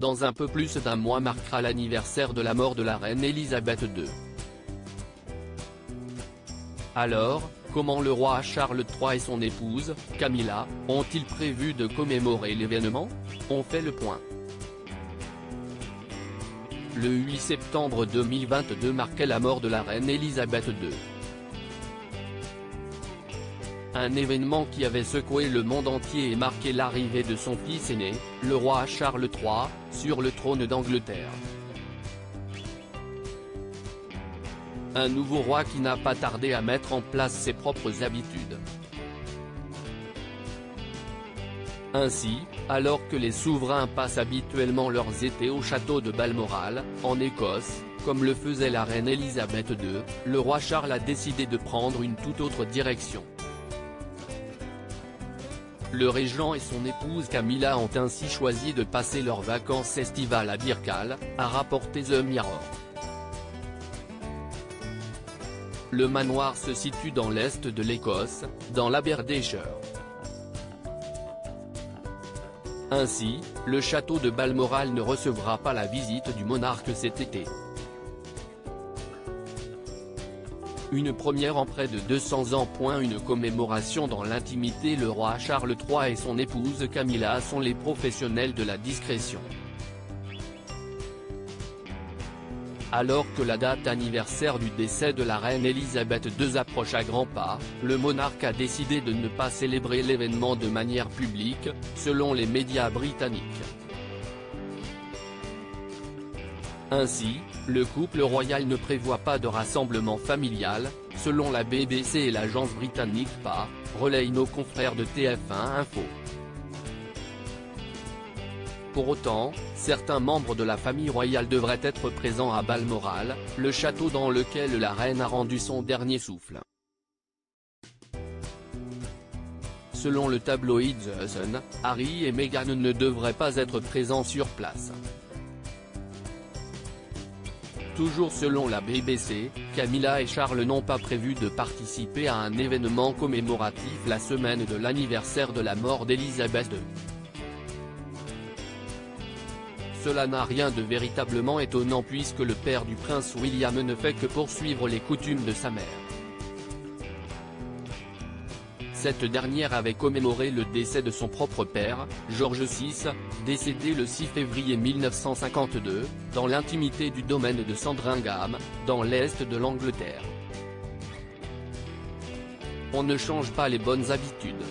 dans un peu plus d'un mois marquera l'anniversaire de la mort de la reine Elisabeth II. Alors, comment le roi Charles III et son épouse, Camilla, ont-ils prévu de commémorer l'événement? On fait le point. Le 8 septembre 2022 marquait la mort de la reine Elisabeth II. Un événement qui avait secoué le monde entier et marqué l'arrivée de son fils aîné, le roi Charles III, sur le trône d'Angleterre. Un nouveau roi qui n'a pas tardé à mettre en place ses propres habitudes. Ainsi, alors que les souverains passent habituellement leurs étés au château de Balmoral, en Écosse, comme le faisait la reine Elisabeth II, le roi Charles a décidé de prendre une toute autre direction. Le régent et son épouse Camilla ont ainsi choisi de passer leurs vacances estivales à Birkall, a rapporté The Mirror. Le manoir se situe dans l'est de l'Écosse, dans l'Aberdeenshire. Ainsi, le château de Balmoral ne recevra pas la visite du monarque cet été. Une première en près de 200 ans. Une commémoration dans l'intimité. Le roi Charles III et son épouse Camilla sont les professionnels de la discrétion. Alors que la date anniversaire du décès de la reine Elisabeth II approche à grands pas, le monarque a décidé de ne pas célébrer l'événement de manière publique, selon les médias britanniques. Ainsi, le couple royal ne prévoit pas de rassemblement familial, selon la BBC et l'agence britannique PA, relayent nos confrères de TF1 Info. Pour autant, certains membres de la famille royale devraient être présents à Balmoral, le château dans lequel la reine a rendu son dernier souffle. Selon le tabloïd The Sun, Harry et Meghan ne devraient pas être présents sur place. Toujours selon la BBC, Camilla et Charles n'ont pas prévu de participer à un événement commémoratif la semaine de l'anniversaire de la mort d'Elisabeth II. Cela n'a rien de véritablement étonnant puisque le père du prince William ne fait que poursuivre les coutumes de sa mère. Cette dernière avait commémoré le décès de son propre père, George VI, décédé le 6 février 1952, dans l'intimité du domaine de Sandringham, dans l'est de l'Angleterre. On ne change pas les bonnes habitudes.